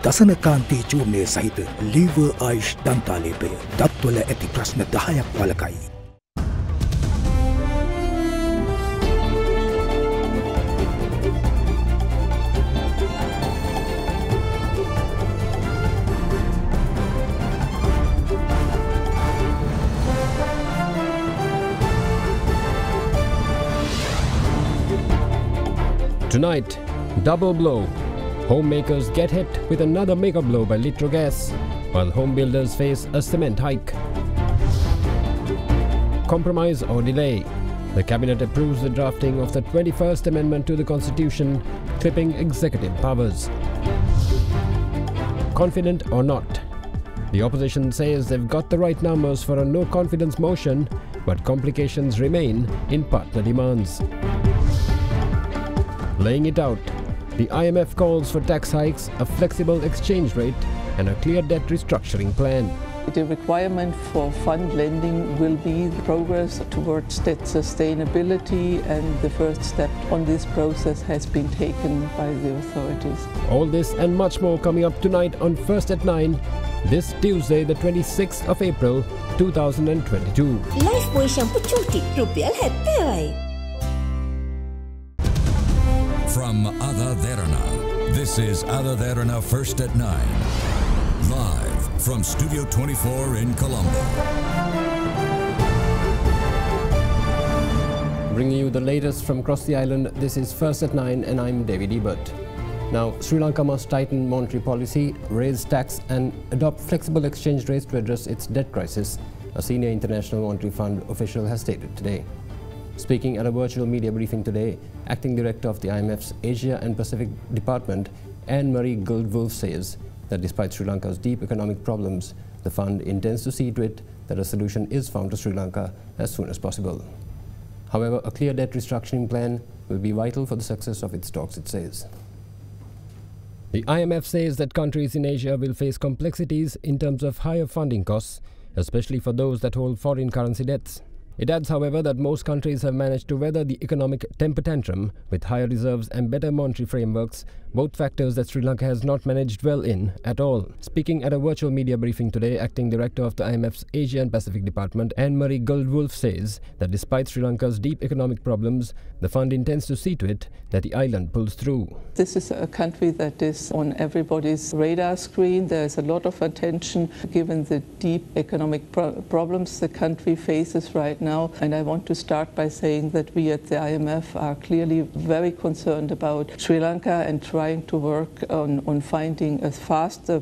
දසන කාන්ති චූර්ණය සහිත ලීවර් ආයුෂ් දන්තාලේපය දත්වල ඇති ප්‍රශ්න 10ක් වළකයි. Tonight, double blow. Homemakers get hit with another mega blow by Litrogas, while home builders face a cement hike. Compromise or delay. The cabinet approves the drafting of the 21st Amendment to the Constitution, clipping executive powers. Confident or not? The opposition says they've got the right numbers for a no-confidence motion, but complications remain in partner demands. Laying it out, the IMF calls for tax hikes, a flexible exchange rate, and a clear debt restructuring plan. The requirement for fund lending will be the progress towards debt sustainability, and the first step on this process has been taken by the authorities. All this and much more coming up tonight on First at 9, this Tuesday, the 26th of April, 2022. Life boy shampoo cuti, rupiah 70. From AdaDerana, this is AdaDerana First at 9, live from Studio 24 in Colombo. Bringing you the latest from across the island, this is First at 9 and I'm David Ebert. Now, Sri Lanka must tighten monetary policy, raise tax and adopt flexible exchange rates to address its debt crisis, a senior International Monetary Fund official has stated today. Speaking at a virtual media briefing today, Acting Director of the IMF's Asia and Pacific Department, Anne-Marie Goldwolf, says that despite Sri Lanka's deep economic problems, the fund intends to see to it that a solution is found to Sri Lanka as soon as possible. However, a clear debt restructuring plan will be vital for the success of its talks, it says. The IMF says that countries in Asia will face complexities in terms of higher funding costs, especially for those that hold foreign currency debts. It adds, however, that most countries have managed to weather the economic temper tantrum with higher reserves and better monetary frameworks, both factors that Sri Lanka has not managed well in at all. Speaking at a virtual media briefing today, Acting Director of the IMF's Asia and Pacific Department, Anne-Marie Goldwolf, says that despite Sri Lanka's deep economic problems, the fund intends to see to it that the island pulls through. This is a country that is on everybody's radar screen. There's a lot of attention given the deep economic problems the country faces right now. And I want to start by saying that we at the IMF are clearly very concerned about Sri Lanka and trying to work on finding as fast as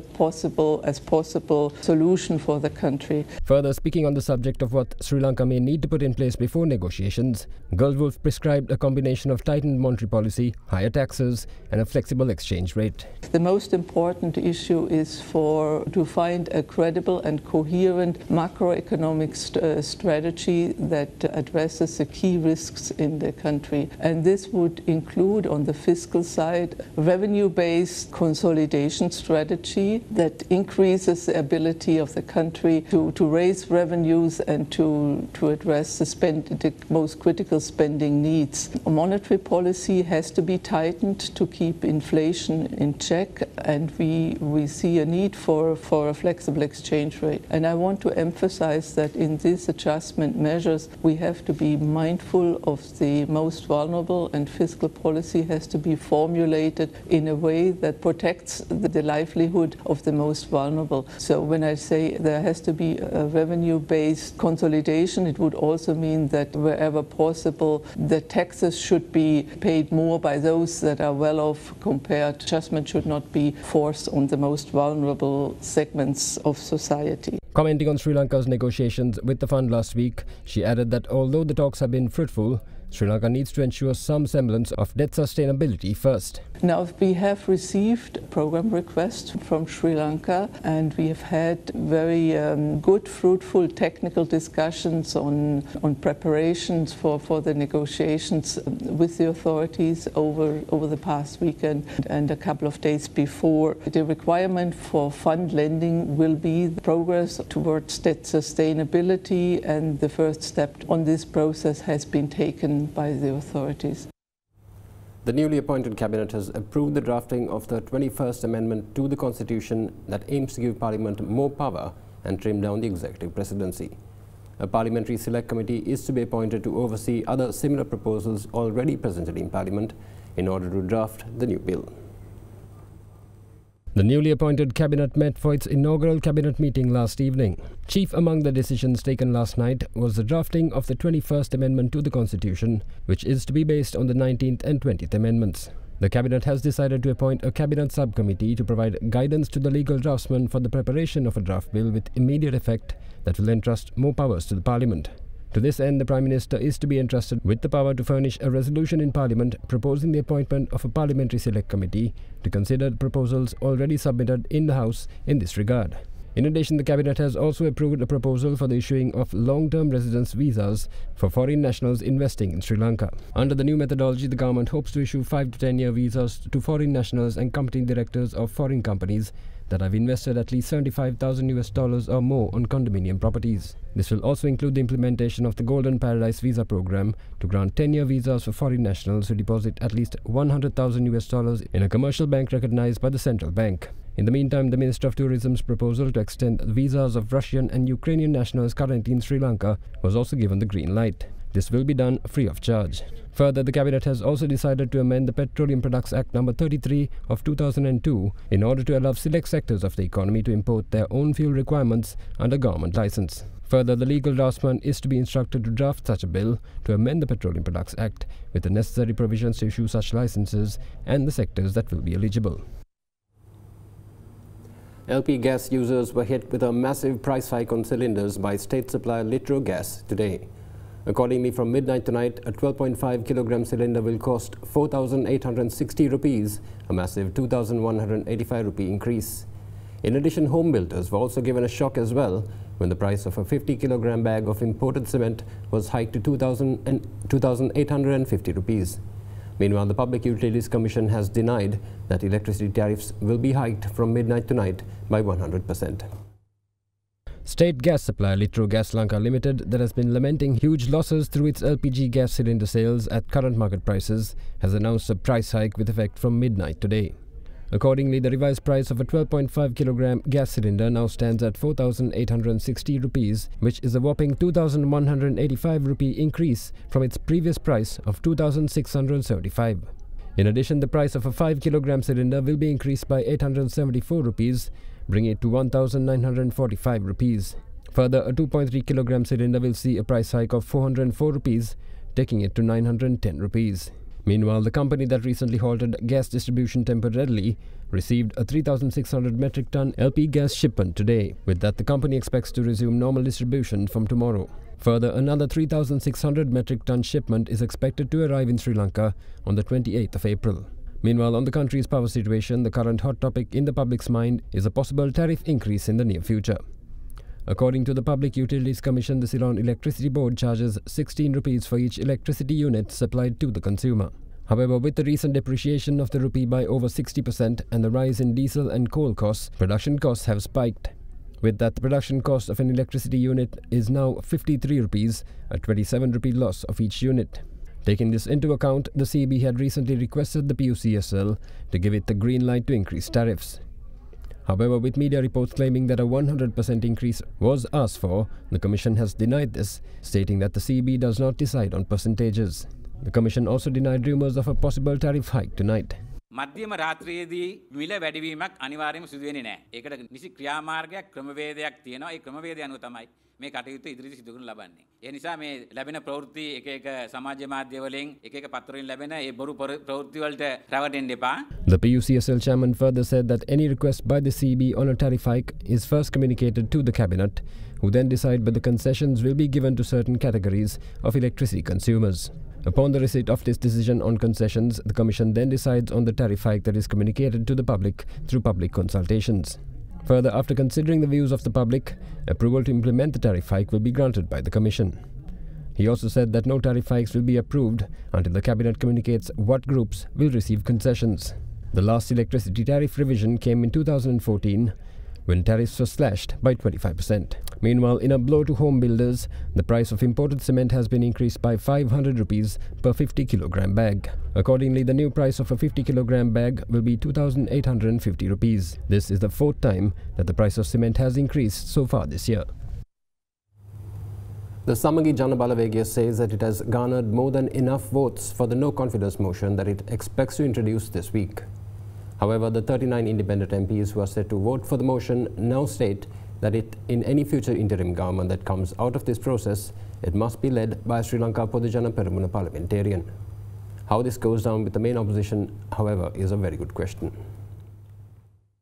possible solution for the country. Further speaking on the subject of what Sri Lanka may need to put in place before negotiations, Goldwolf prescribed a combination of tightened monetary policy, higher taxes and a flexible exchange rate. The most important issue is to find a credible and coherent macroeconomic strategy that addresses the key risks in the country. And this would include, on the fiscal side, revenue-based consolidation strategy that increases the ability of the country to raise revenues and to address the most critical spending needs. Monetary policy has to be tightened to keep inflation in check, and we see a need for a flexible exchange rate. And I want to emphasize that in these adjustment measures, we have to be mindful of the most vulnerable, and fiscal policy has to be formulated in a way that protects the livelihood of the most vulnerable. So when I say there has to be a revenue-based consolidation, it would also mean that wherever possible, the taxes should be paid more by those that are well off compared. Adjustment should not be forced on the most vulnerable segments of society. Commenting on Sri Lanka's negotiations with the fund last week, she added that although the talks have been fruitful, Sri Lanka needs to ensure some semblance of debt sustainability first. Now, we have received program requests from Sri Lanka, and we have had very good, fruitful technical discussions on preparations for the negotiations with the authorities over the past weekend and a couple of days before. The requirement for fund lending will be the progress towards debt sustainability, and the first step on this process has been taken by the authorities. The newly appointed cabinet has approved the drafting of the 21st Amendment to the Constitution that aims to give Parliament more power and trim down the executive presidency. A parliamentary select committee is to be appointed to oversee other similar proposals already presented in Parliament in order to draft the new bill. The newly appointed cabinet met for its inaugural cabinet meeting last evening. Chief among the decisions taken last night was the drafting of the 21st Amendment to the Constitution, which is to be based on the 19th and 20th Amendments. The cabinet has decided to appoint a cabinet subcommittee to provide guidance to the legal draftsman for the preparation of a draft bill with immediate effect that will entrust more powers to the Parliament. To this end, the Prime Minister is to be entrusted with the power to furnish a resolution in Parliament proposing the appointment of a parliamentary select committee to consider proposals already submitted in the House in this regard. In addition, the Cabinet has also approved a proposal for the issuing of long-term residence visas for foreign nationals investing in Sri Lanka. Under the new methodology, the government hopes to issue 5 to 10-year visas to foreign nationals and company directors of foreign companies that have invested at least $75,000 or more on condominium properties. This will also include the implementation of the Golden Paradise Visa program to grant 10-year visas for foreign nationals who deposit at least $100,000 in a commercial bank recognized by the central bank. In the meantime, the Minister of Tourism's proposal to extend the visas of Russian and Ukrainian nationals currently in Sri Lanka was also given the green light. This will be done free of charge. Further, the Cabinet has also decided to amend the Petroleum Products Act No. 33 of 2002 in order to allow select sectors of the economy to import their own fuel requirements under government license. Further, the legal draftsman is to be instructed to draft such a bill to amend the Petroleum Products Act with the necessary provisions to issue such licenses and the sectors that will be eligible. LP gas users were hit with a massive price hike on cylinders by state supplier Litro Gas today. Accordingly, from midnight tonight, a 12.5 kilogram cylinder will cost 4,860 rupees, a massive 2,185 rupee increase. In addition, home builders were also given a shock as well when the price of a 50 kilogram bag of imported cement was hiked to 2,850 rupees. Meanwhile, the Public Utilities Commission has denied that electricity tariffs will be hiked from midnight tonight by 100%. State gas supplier Litro Gas Lanka Limited, that has been lamenting huge losses through its LPG gas cylinder sales at current market prices, has announced a price hike with effect from midnight today. Accordingly, the revised price of a 12.5 kilogram gas cylinder now stands at 4,860 rupees, which is a whopping 2,185 rupee increase from its previous price of 2,675. In addition, the price of a 5 kilogram cylinder will be increased by 874 rupees, bringing it to 1,945 rupees. Further, a 2.3 kilogram cylinder will see a price hike of 404 rupees, taking it to 910 rupees. Meanwhile, the company that recently halted gas distribution temporarily received a 3,600 metric ton LP gas shipment today. With that, the company expects to resume normal distribution from tomorrow. Further, another 3,600 metric ton shipment is expected to arrive in Sri Lanka on the 28th of April. Meanwhile, on the country's power situation, the current hot topic in the public's mind is a possible tariff increase in the near future. According to the Public Utilities Commission, the Ceylon Electricity Board charges 16 rupees for each electricity unit supplied to the consumer. However, with the recent depreciation of the rupee by over 60% and the rise in diesel and coal costs, production costs have spiked. With that, the production cost of an electricity unit is now 53 rupees, a 27 rupee loss of each unit. Taking this into account, the CEB had recently requested the PUCSL to give it the green light to increase tariffs. However, with media reports claiming that a 100% increase was asked for, the Commission has denied this, stating that the CEB does not decide on percentages. The Commission also denied rumours of a possible tariff hike tonight. මධ්‍යම රාත්‍රියේදී මිල වැඩිවීමක් අනිවාර්යයෙන්ම සිදු වෙන්නේ නැහැ. ඒකට නිසි ක්‍රියාමාර්ගයක් ක්‍රමවේදයක් තියෙනවා. ඒ ක්‍රමවේදය අනුව තමයි මේ කටයුතු ඉදිරියට සිදු කරනු ලබන්නේ. ඒ නිසා මේ ලැබෙන ප්‍රවෘත්ති එක එක සමාජ මාධ්‍ය වලින් එක එක පත්‍ර වලින් ලැබෙන ඒ බොරු ප්‍රවෘත්ති වලට රැවටෙන්න එපා. The PUCSL chairman further said that any request by the CEB on a tariff hike is first communicated to the cabinet, who then decide whether concessions will be given to certain categories of electricity consumers. Upon the receipt of this decision on concessions, the Commission then decides on the tariff hike that is communicated to the public through public consultations. Further, after considering the views of the public, approval to implement the tariff hike will be granted by the Commission. He also said that no tariff hikes will be approved until the Cabinet communicates what groups will receive concessions. The last electricity tariff revision came in 2014, when tariffs were slashed by 25%. Meanwhile, in a blow to home builders, the price of imported cement has been increased by 500 rupees per 50 kilogram bag. Accordingly, the new price of a 50 kilogram bag will be 2,850 rupees. This is the fourth time that the price of cement has increased so far this year. The Samagi Jana Balawegaya says that it has garnered more than enough votes for the no-confidence motion that it expects to introduce this week. However, the 39 independent MPs who are set to vote for the motion now state that in any future interim government that comes out of this process, it must be led by a Sri Lanka Podujana Peramuna parliamentarian. How this goes down with the main opposition, however, is a very good question.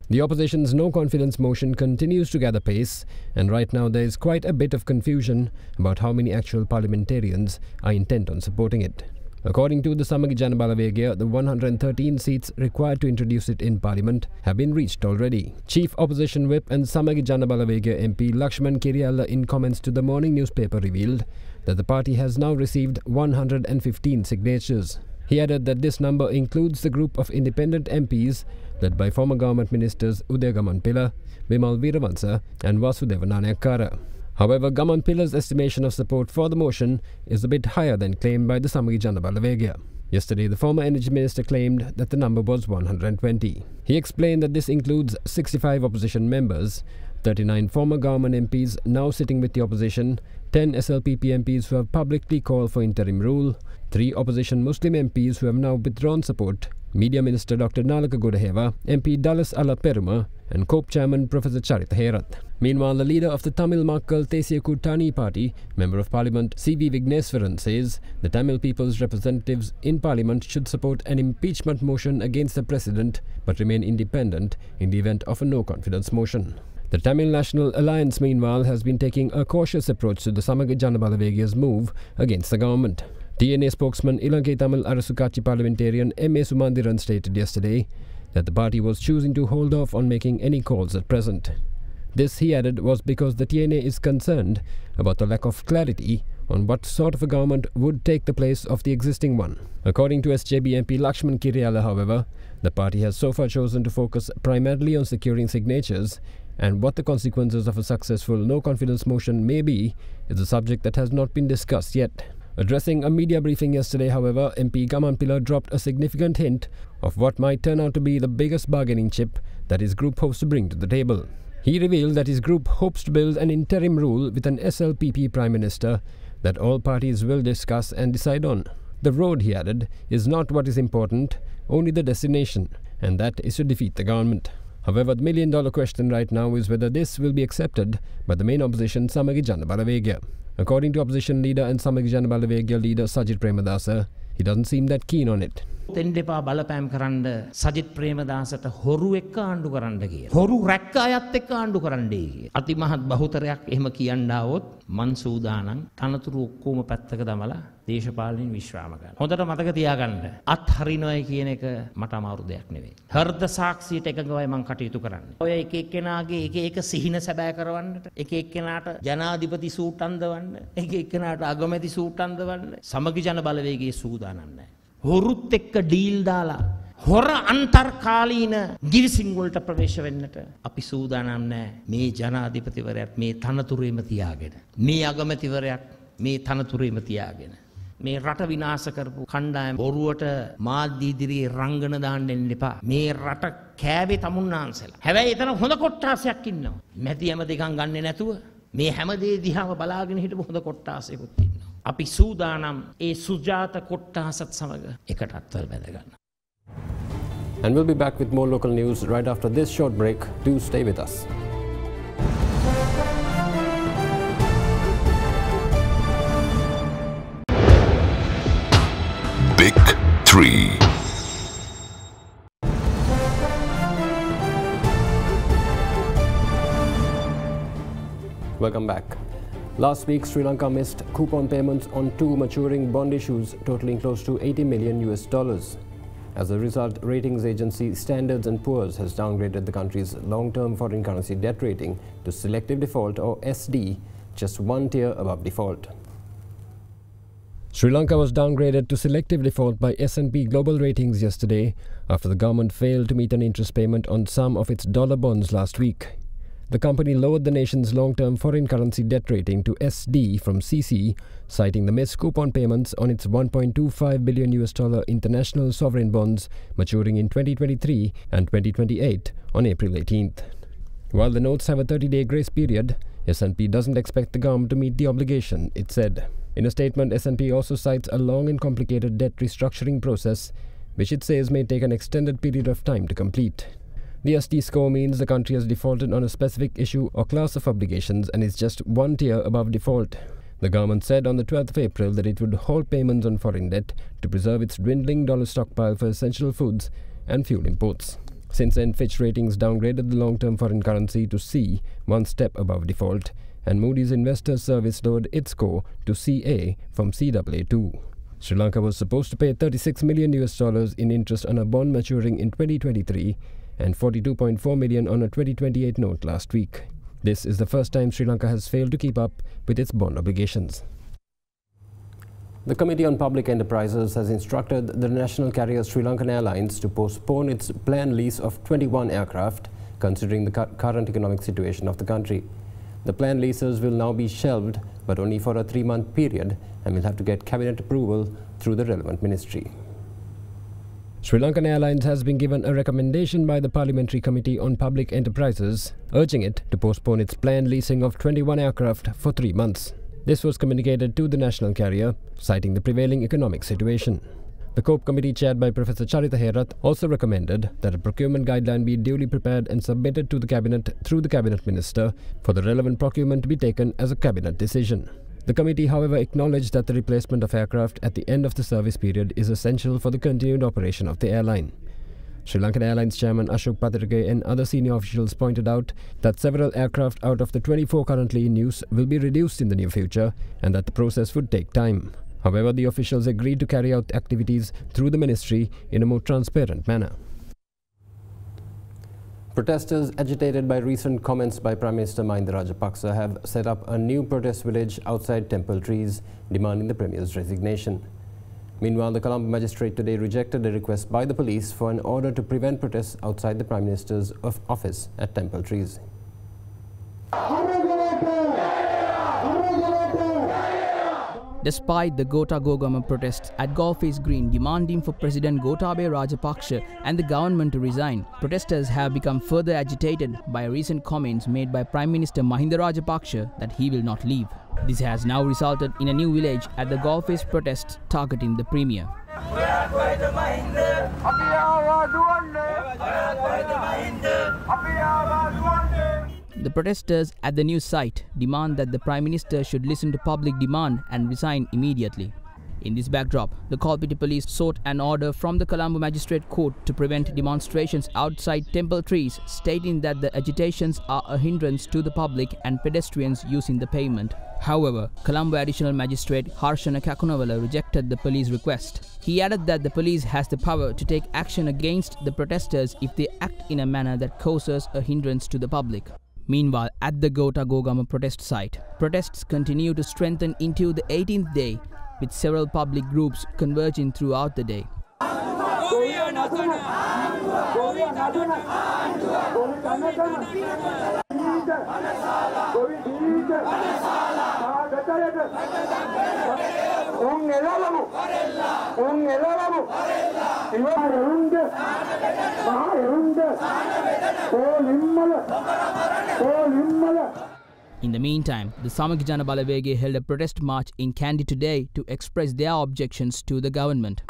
The opposition's no-confidence motion continues to gather pace, and right now there is quite a bit of confusion about how many actual parliamentarians are intent on supporting it. According to the Samagi Jana Balawegaya, the 113 seats required to introduce it in Parliament have been reached already. Chief Opposition Whip and Samagi Jana Balawegaya MP Lakshman Kiriyalla in comments to the morning newspaper revealed that the party has now received 115 signatures. He added that this number includes the group of independent MPs led by former government ministers Udaya Gamanpilla, Bimal Weerawansa and Vasudeva Nanayakkara. However, Gamanpilla's estimation of support for the motion is a bit higher than claimed by the Samagi Jana Balawegaya. Yesterday, the former energy minister claimed that the number was 120. He explained that this includes 65 opposition members, 39 former government MPs now sitting with the opposition, 10 SLPP MPs who have publicly called for interim rule, 3 opposition Muslim MPs who have now withdrawn support, Media Minister Dr. Nalaka Godaheva, MP Dallas Alla Peruma, and COPE Chairman Professor Charitha Herath. Meanwhile, the leader of the Tamil Makkal Thesiya Kuttani Party, Member of Parliament C.V. Vigneswaran, says the Tamil people's representatives in Parliament should support an impeachment motion against the President but remain independent in the event of a no-confidence motion. The Tamil National Alliance, meanwhile, has been taking a cautious approach to the Samagi Jana Balawegaya's move against the government. TNA spokesman Ilankai Tamil Arasu Katchi parliamentarian M.A. Sumandiran stated yesterday that the party was choosing to hold off on making any calls at present. This, he added, was because the TNA is concerned about the lack of clarity on what sort of a government would take the place of the existing one. According to SJB MP Lakshman Kiriyalla, however, the party has so far chosen to focus primarily on securing signatures, and what the consequences of a successful no-confidence motion may be is a subject that has not been discussed yet. Addressing a media briefing yesterday, however, MP Gamanpilla dropped a significant hint of what might turn out to be the biggest bargaining chip that his group hopes to bring to the table. He revealed that his group hopes to build an interim rule with an SLPP Prime Minister that all parties will discuss and decide on. The road, he added, is not what is important, only the destination, and that is to defeat the government. However, the million-dollar question right now is whether this will be accepted by the main opposition Samagi Jana Balawegaya. According to opposition leader and Samagi Jana Balawegaya leader Sajit Premadasa, he doesn't seem that keen on it. තෙන්ඩෙපා බලපෑම් කරන්න සජිත් ප්‍රේමදාසට හොරු එක්ක ආණ්ඩු කරන්න කියලා. හොරු රැක්ක අයත් එක්ක ආණ්ඩු කරන්නයි කියලා. අතිමහත් බහුතරයක් එහෙම කියන්න આવොත් මන් සූදානම් තනතුරු ඔක්කොම පැත්තක දමලා දේශපාලනින් විශ්‍රාම ගන්න. හොඳට මතක තියාගන්න. අත් හරිනවයි කියන එක මට අමාරු දෙයක් නෙවෙයි. හෘද සාක්ෂියට එකඟවයි මම කටයුතු කරන්නේ. ඔය එක එක්කෙනාගේ එක එක සිහින සැබෑ කරවන්නට, එක එක්කෙනාට ජනාධිපති සූට් අඳවන්න, එක එක්කෙනාට අගමැති සූට් අඳවන්න සමගි ජන බලවේගයේ සූදානම් නැහැ. හොරුත් එක්ක ඩීල් දාලා හොර අන්තර්කාලීන ගිවිසින් වලට ප්‍රවේශ වෙන්නට අපි සූදානම් නැහැ. මේ ජනාධිපතිවරයාත් මේ තනතුරේම තියාගෙන, මේ අගමැතිවරයාත් මේ තනතුරේම තියාගෙන මේ රට විනාශ කරපු කණ්ඩායම බොරුවට මාධ්‍ය ඉදිරියේ රංගන දාන්න එන්න එපා. මේ රට කෑවේ තමුන්නාන්සලා. හැබැයි එතන හොඳ කොට්ටාසයක් ඉන්නවා. මැති හැම දෙකක් ගන්නෙ නැතුව මේ හැම දේ දිහාම බලාගෙන හිටපු හොඳ කොට්ටාසයකුත් ඉන්නවා. අපි සූදානම් ඒ සුජාත කොට්ටාසත් සමග එකට අත්වල බැඳ ගන්න. And we'll be back with more local news right after this short break. Do stay with us. Big 3. Welcome back. Last week, Sri Lanka missed coupon payments on 2 maturing bond issues totaling close to $80 million. As a result, ratings agency Standards & Poor's has downgraded the country's long-term foreign currency debt rating to selective default, or SD, just one tier above default. Sri Lanka was downgraded to selective default by S&P Global Ratings yesterday after the government failed to meet an interest payment on some of its dollar bonds last week. The company lowered the nation's long-term foreign currency debt rating to SD from CC, citing the missed coupon payments on its $1.25 billion international sovereign bonds maturing in 2023 and 2028 on April 18th. While the notes have a 30-day grace period, S&P doesn't expect the government to meet the obligation, it said. In a statement, S&P also cites a long and complicated debt restructuring process, which it says may take an extended period of time to complete. The SD score means the country has defaulted on a specific issue or class of obligations and is just one tier above default. The government said on the 12th of April that it would halt payments on foreign debt to preserve its dwindling dollar stockpile for essential foods and fuel imports. Since then, Fitch Ratings downgraded the long-term foreign currency to C, one step above default, and Moody's Investors Service lowered its score to CA from CAA2. Sri Lanka was supposed to pay $36 million in interest on a bond maturing in 2023 and $42.4 million on a 2028 note last week. This is the first time Sri Lanka has failed to keep up with its bond obligations. The Committee on Public Enterprises has instructed the national carrier Lanka Airlines to postpone its planned lease of 21 aircraft, considering the current economic situation of the country. The planned leases will now be shelved, but only for a 3-month period, and will have to get cabinet approval through the relevant ministry. Sri Lankan Airlines has been given a recommendation by the Parliamentary Committee on Public Enterprises, urging it to postpone its planned leasing of 21 aircraft for 3 months. This was communicated to the national carrier, citing the prevailing economic situation. The COPE committee, chaired by Professor Charitha Herath, also recommended that a procurement guideline be duly prepared and submitted to the Cabinet through the Cabinet Minister for the relevant procurement to be taken as a Cabinet decision. The committee, however, acknowledged that the replacement of aircraft at the end of the service period is essential for the continued operation of the airline. Sri Lankan Airlines Chairman Ashok Patirake and other senior officials pointed out that several aircraft out of the 24 currently in use will be reduced in the near future and that the process would take time. However, the officials agreed to carry out activities through the ministry in a more transparent manner. Protesters agitated by recent comments by Prime Minister Mahinda Rajapaksa have set up a new protest village outside Temple Trees, demanding the Premier's resignation. Meanwhile, the Colombo magistrate today rejected a request by the police for an order to prevent protests outside the Prime Minister's office at Temple Trees. Despite the Gota Gogama protests at Golface Green demanding for President Gotabaya Rajapaksa and the government to resign, protesters have become further agitated by recent comments made by Prime Minister Mahinda Rajapaksa that he will not leave. This has now resulted in a new village at the Golface protests targeting the Premier. The protesters at the new site demand that the Prime Minister should listen to public demand and resign immediately. In this backdrop, the Kolpiti police sought an order from the Colombo Magistrate Court to prevent demonstrations outside Temple Trees, stating that the agitations are a hindrance to the public and pedestrians using the pavement. However, Colombo Additional Magistrate Harshana Kakunavala rejected the police request. He added that the police has the power to take action against the protesters if they act in a manner that causes a hindrance to the public. Meanwhile, at the Gota Gogama protest site, protests continue to strengthen into the 18th day, with several public groups converging throughout the day. In the meantime, the Samaki Jana Balawege held a protest march in Kandy today to express their objections to the government.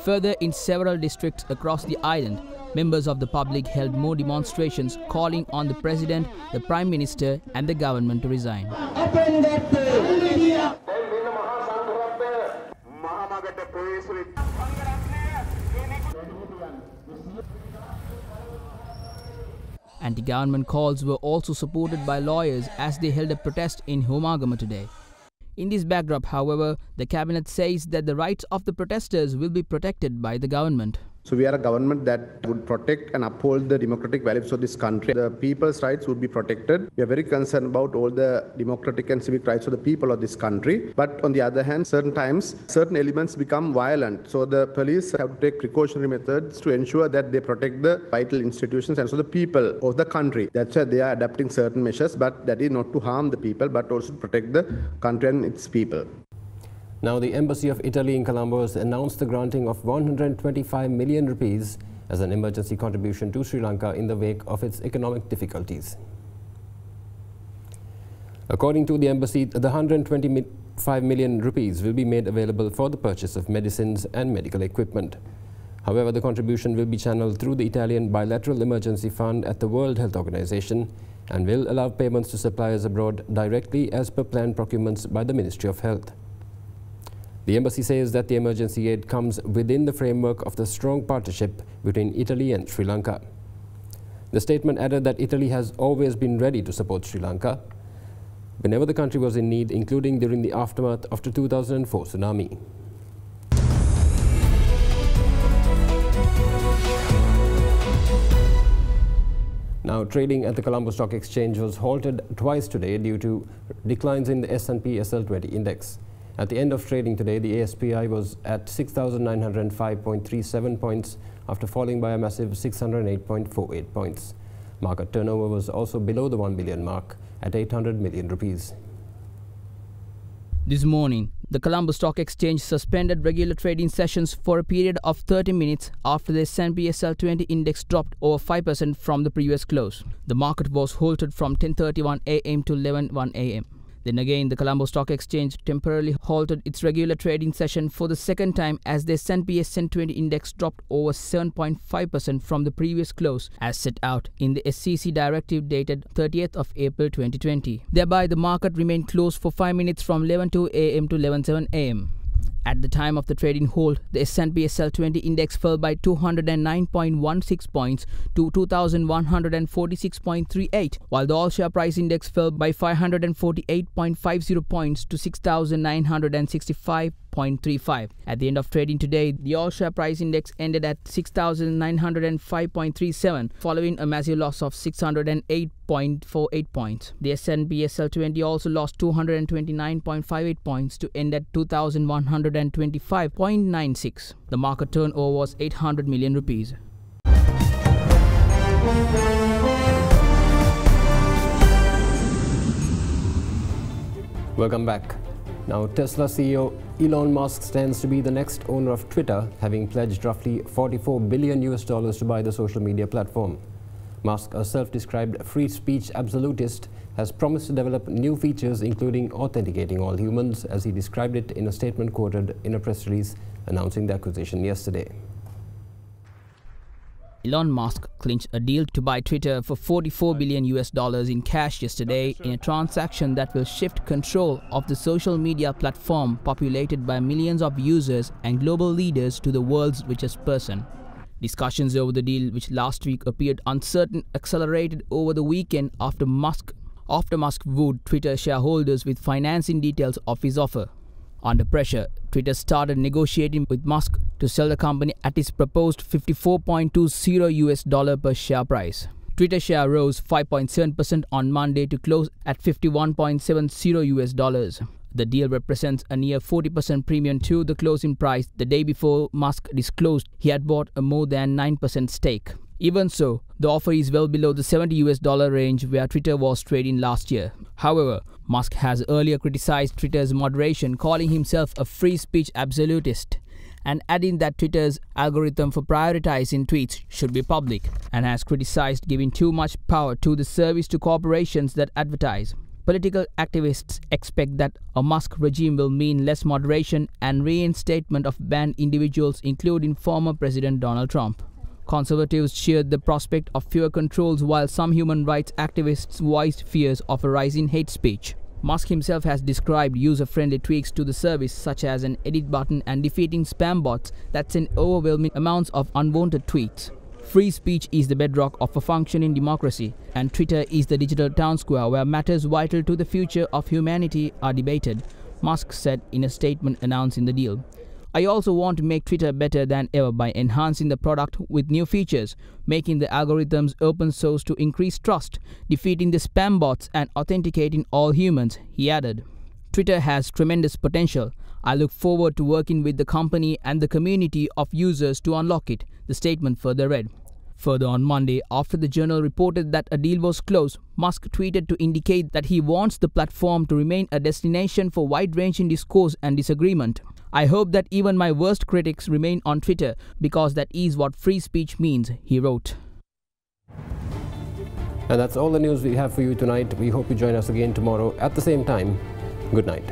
Further, in several districts across the island, members of the public held more demonstrations calling on the President, the Prime Minister and the government to resign. Anti-government calls were also supported by lawyers as they held a protest in Homagama today. In this backdrop, however, the cabinet says that the rights of the protesters will be protected by the government. So we are a government that would protect and uphold the democratic values of this country. The people's rights would be protected. We are very concerned about all the democratic and civic rights of the people of this country. But on the other hand, certain times, certain elements become violent. So the police have to take precautionary methods to ensure that they protect the vital institutions and so the people of the country. That's why they are adopting certain measures, but that is not to harm the people, but also to protect the country and its people. Now, the Embassy of Italy in Colombo has announced the granting of 125 million rupees as an emergency contribution to Sri Lanka in the wake of its economic difficulties. According to the embassy, the 125 million rupees will be made available for the purchase of medicines and medical equipment. However, the contribution will be channeled through the Italian Bilateral Emergency Fund at the World Health Organization and will allow payments to suppliers abroad directly as per planned procurements by the Ministry of Health. The embassy says that the emergency aid comes within the framework of the strong partnership between Italy and Sri Lanka. The statement added that Italy has always been ready to support Sri Lanka whenever the country was in need, including during the aftermath of the 2004 tsunami. Now, trading at the Colombo Stock Exchange was halted twice today due to declines in the S&P SL20 index. At the end of trading today, the ASPI was at 6,905.37 points after falling by a massive 608.48 points. Market turnover was also below the 1 billion mark at 800 million rupees. This morning, the Colombo Stock Exchange suspended regular trading sessions for a period of 30 minutes after the S&P SL20 index dropped over 5% from the previous close. The market was halted from 10:31 a.m. to 11:01 a.m. Then again, the Colombo Stock Exchange temporarily halted its regular trading session for the second time as the S&P SL20 index dropped over 7.5% from the previous close, as set out in the SEC directive dated 30th of April 2020. Thereby, the market remained closed for 5 minutes from 11:02 a.m. to 11:07 a.m. At the time of the trading halt, the S&P SL20 index fell by 209.16 points to 2,146.38, while the all-share price index fell by 548.50 points to 6,965.35. At the end of trading today, the all-share price index ended at 6,905.37, following a massive loss of 608.48 points. The S&P SL20 also lost 229.58 points to end at 2,125.96. The market turnover was 800 million rupees. Welcome back. Now, Tesla CEO Elon Musk stands to be the next owner of Twitter, having pledged roughly $44 billion to buy the social media platform. Musk, a self-described free speech absolutist, has promised to develop new features including authenticating all humans, as he described it in a statement quoted in a press release announcing the acquisition yesterday. Elon Musk clinched a deal to buy Twitter for $44 billion in cash yesterday in a transaction that will shift control of the social media platform populated by millions of users and global leaders to the world's richest person. Discussions over the deal, which last week appeared uncertain, accelerated over the weekend after Musk wooed Twitter shareholders with financing details of his offer. Under pressure, Twitter started negotiating with Musk to sell the company at its proposed $54.20 per share price. Twitter share rose 5.7% on Monday to close at $51.70. The deal represents a near 40% premium to the closing price the day before Musk disclosed he had bought a more than 9% stake. Even so, the offer is well below the $70 range where Twitter was trading last year. However, Musk has earlier criticized Twitter's moderation, calling himself a free speech absolutist, and adding that Twitter's algorithm for prioritizing tweets should be public, and has criticized giving too much power to the service to corporations that advertise. Political activists expect that a Musk regime will mean less moderation and reinstatement of banned individuals, including former President Donald Trump. Conservatives cheered the prospect of fewer controls, while some human rights activists voiced fears of a rise in hate speech. Musk himself has described user-friendly tweaks to the service, such as an edit button and defeating spam bots that send overwhelming amounts of unwanted tweets. Free speech is the bedrock of a functioning democracy, and Twitter is the digital town square where matters vital to the future of humanity are debated, Musk said in a statement announcing the deal. I also want to make Twitter better than ever by enhancing the product with new features, making the algorithms open source to increase trust, defeating the spam bots and authenticating all humans, he added. Twitter has tremendous potential. I look forward to working with the company and the community of users to unlock it, the statement further read. Further on Monday, after the journal reported that a deal was closed, Musk tweeted to indicate that he wants the platform to remain a destination for wide-ranging discourse and disagreement. I hope that even my worst critics remain on Twitter because that is what free speech means, he wrote. And that's all the news we have for you tonight. We hope you join us again tomorrow at the same time. Good night.